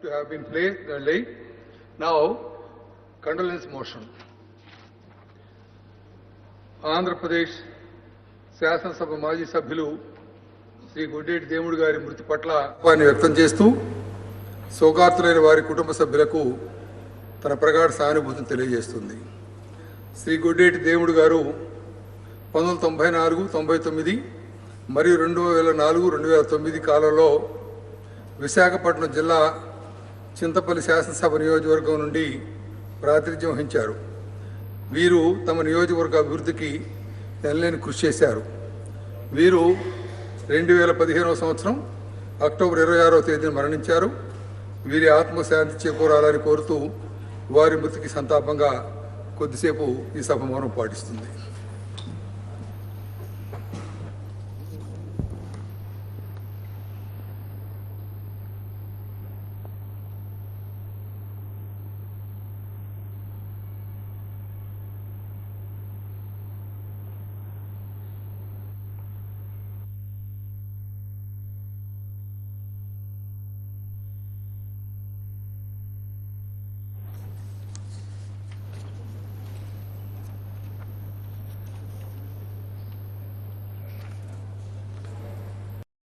to have been laid. Now, condolence motion. Andhra Pradesh శాసనసభ మాజీ సభ్యులు శ్రీ గుడ్డేటి దేవుడు గారి మృతి పట్ల వారిని వ్యక్తం చేస్తూ శోకార్తులైన వారి కుటుంబ సభ్యులకు తన ప్రగాఢ సానుభూతిని తెలియజేస్తుంది. శ్రీ గుడ్డేటి దేవుడు గారు 1994, 99 మరియు 2004, 2009 కాలంలో విశాఖపట్నం జిల్లా చింతపల్లి శాసనసభ నియోజకవర్గం నుండి ప్రాతినిధ్యం వహించారు. వీరు తమ నియోజకవర్గ అభివృద్ధికి ఎనలేని కృషి చేశారు. వీరు 2015వ సంవత్సరం అక్టోబర్ 26వ తేదీన మరణించారు. వీరి ఆత్మశాంతి చేకూరాలని కోరుతూ వారి మృతికి సంతాపంగా కొద్దిసేపు ఈ సభ మౌనం పాటిస్తుంది.